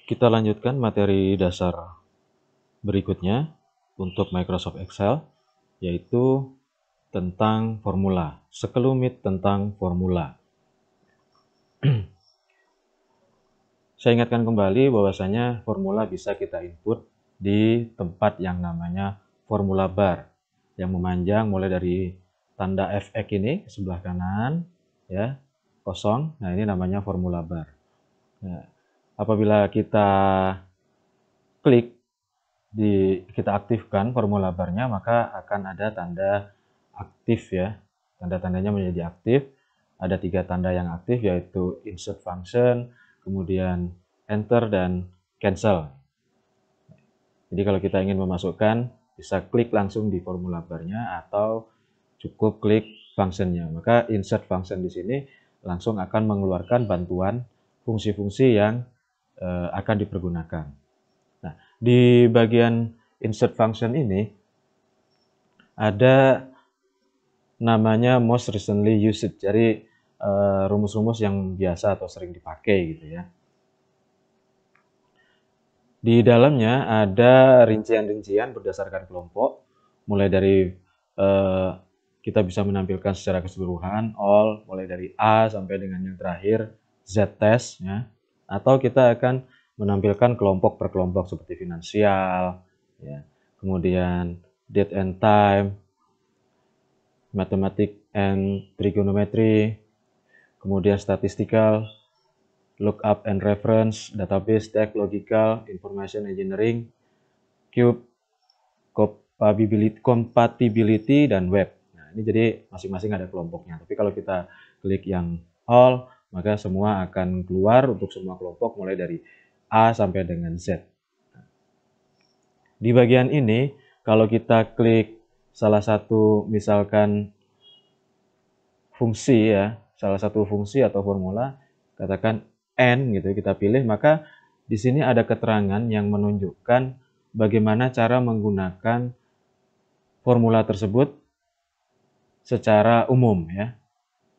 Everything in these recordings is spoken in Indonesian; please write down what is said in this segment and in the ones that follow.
Kita lanjutkan materi dasar berikutnya untuk Microsoft Excel, yaitu tentang formula, sekelumit tentang formula. Saya ingatkan kembali bahwasanya formula bisa kita input di tempat yang namanya formula bar, yang memanjang mulai dari tanda FX ini ke sebelah kanan, ya, kosong. Nah, ini namanya formula bar. Nah, apabila kita klik kita aktifkan formula barnya, maka akan ada tanda aktif, ya. Tanda-tandanya menjadi aktif. Ada 3 tanda yang aktif, yaitu insert function, kemudian enter, dan cancel. Jadi kalau kita ingin memasukkan, bisa klik langsung di formula barnya atau cukup klik functionnya. Maka insert function di sini langsung akan mengeluarkan bantuan fungsi-fungsi yang akan dipergunakan. Nah, di bagian insert function ini ada namanya most recently used. Jadi rumus-rumus yang biasa atau sering dipakai gitu ya. Di dalamnya ada rincian-rincian berdasarkan kelompok, mulai dari kita bisa menampilkan secara keseluruhan all, mulai dari A sampai dengan yang terakhir Z test, ya. Atau kita akan menampilkan kelompok per kelompok seperti finansial, ya. Kemudian date and time, mathematics and trigonometry, kemudian statistical, lookup and reference, database, tech, logical, information engineering, cube, compatibility, dan web. Nah, ini jadi masing-masing ada kelompoknya. Tapi kalau kita klik yang all, maka semua akan keluar untuk semua kelompok mulai dari A sampai dengan Z. Di bagian ini, kalau kita klik salah satu misalkan fungsi, ya, salah satu fungsi atau formula, katakan N gitu, kita pilih, maka di sini ada keterangan yang menunjukkan bagaimana cara menggunakan formula tersebut secara umum, ya.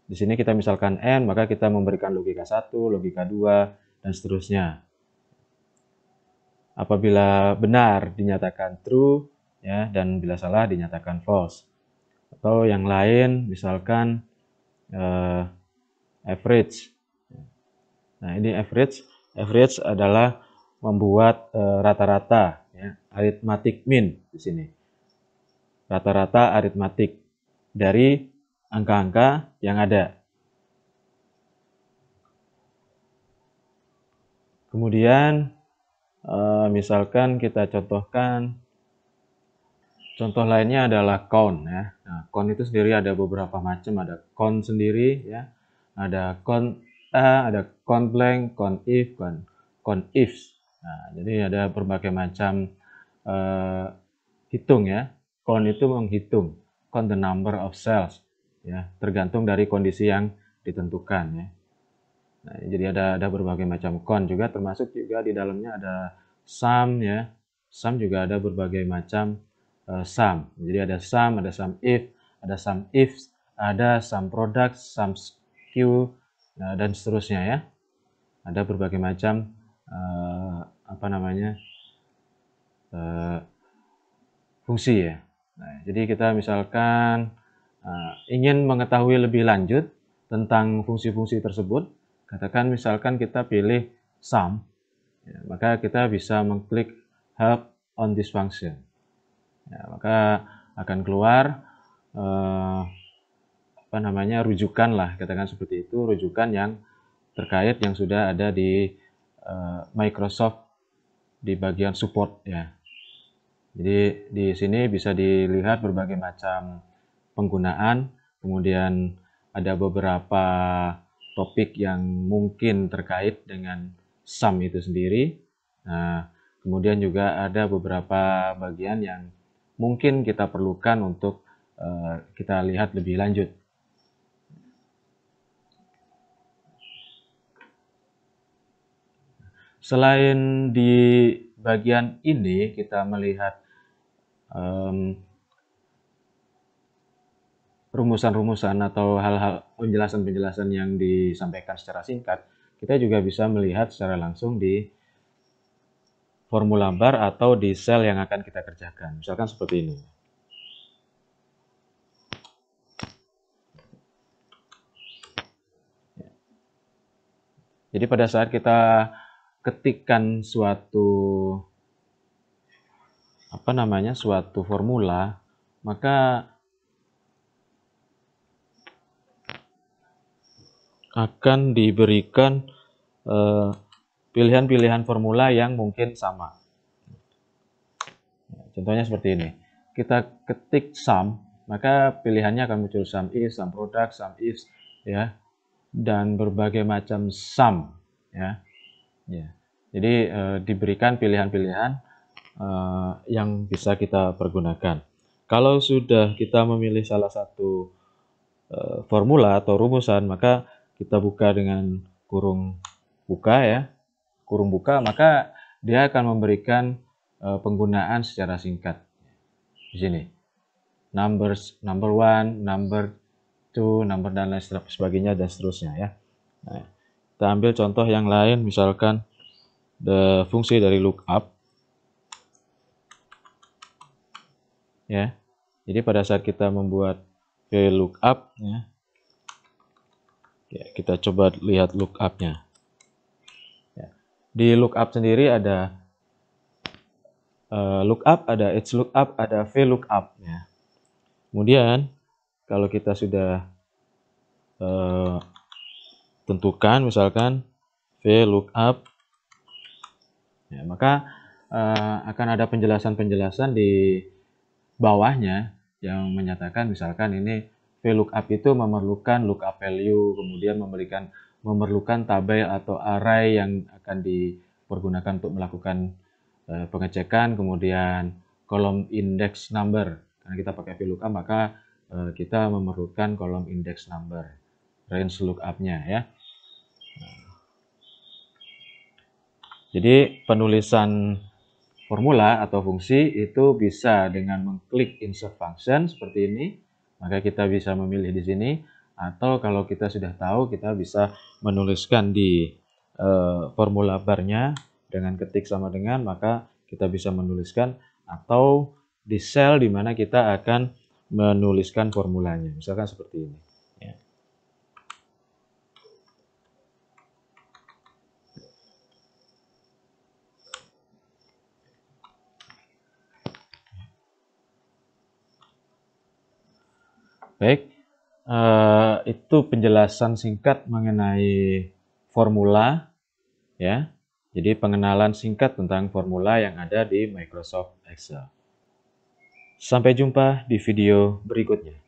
Di sini kita misalkan N, maka kita memberikan logika 1, logika 2, dan seterusnya. Apabila benar dinyatakan true, ya, dan bila salah dinyatakan false. Atau yang lain misalkan average. Nah, ini average. Average adalah membuat rata-rata, ya, arithmetic mean di sini. Rata-rata aritmatik dari angka-angka yang ada. Kemudian misalkan kita contohkan, contoh lainnya adalah count, ya. Nah, count itu sendiri ada beberapa macam, ada count sendiri, ya. Ada count A, ada count blank, count if, count ifs. Nah, jadi ada berbagai macam hitung, ya. Count itu menghitung, count the number of cells, ya, tergantung dari kondisi yang ditentukan, ya. Nah, jadi ada berbagai macam count juga, termasuk juga di dalamnya ada sum, ya. Sum juga ada berbagai macam sum. Jadi ada sum ifs, ada sum product, sum skew, dan seterusnya, ya. Ada berbagai macam fungsi, ya. Nah, jadi kita misalkan ingin mengetahui lebih lanjut tentang fungsi-fungsi tersebut, katakan misalkan kita pilih sum, ya, maka kita bisa mengklik help on this function. Ya, maka akan keluar rujukan lah, katakan seperti itu, rujukan yang terkait yang sudah ada di Microsoft di bagian support, ya. Jadi di sini bisa dilihat berbagai macam penggunaan, kemudian ada beberapa topik yang mungkin terkait dengan sum itu sendiri. Nah, kemudian juga ada beberapa bagian yang mungkin kita perlukan untuk kita lihat lebih lanjut. Selain di bagian ini kita melihat rumusan-rumusan atau hal-hal penjelasan-penjelasan yang disampaikan secara singkat, kita juga bisa melihat secara langsung di formula bar atau di sel yang akan kita kerjakan. Misalkan seperti ini. Jadi pada saat kita ketikkan suatu suatu formula, maka akan diberikan pilihan-pilihan formula yang mungkin sama. Contohnya seperti ini. Kita ketik sum, maka pilihannya akan muncul sum is, sum product, sum is, ya, dan berbagai macam sum, ya. Jadi diberikan pilihan-pilihan yang bisa kita pergunakan. Kalau sudah kita memilih salah satu formula atau rumusan, maka kita buka dengan kurung buka, ya, kurung buka, maka dia akan memberikan penggunaan secara singkat. Di sini, number one, number two, number dan lain sebagainya dan seterusnya, ya. Nah, kita ambil contoh yang lain, misalkan fungsi dari lookup, ya. Jadi pada saat kita membuat VLOOKUP, ya, kita coba lihat lookupnya. Ya. Di lookup sendiri ada lookup, ada edge lookup, ada VLOOKUP, ya. Kemudian kalau kita sudah tentukan misalkan VLOOKUP, ya, maka akan ada penjelasan-penjelasan di bawahnya yang menyatakan misalkan ini VLOOKUP itu memerlukan lookup value, kemudian memerlukan tabel atau array yang akan dipergunakan untuk melakukan pengecekan, kemudian kolom index number. Karena kita pakai VLOOKUP, maka kita memerlukan kolom index number, range lookup-nya, ya. Jadi penulisan formula atau fungsi itu bisa dengan mengklik insert function seperti ini, maka kita bisa memilih di sini, atau kalau kita sudah tahu, kita bisa menuliskan di formula barnya dengan ketik sama dengan, maka kita bisa menuliskan, atau di sel di mana kita akan menuliskan formulanya, misalkan seperti ini, ya. Baik, itu penjelasan singkat mengenai formula, ya. Jadi pengenalan singkat tentang formula yang ada di Microsoft Excel. Sampai jumpa di video berikutnya.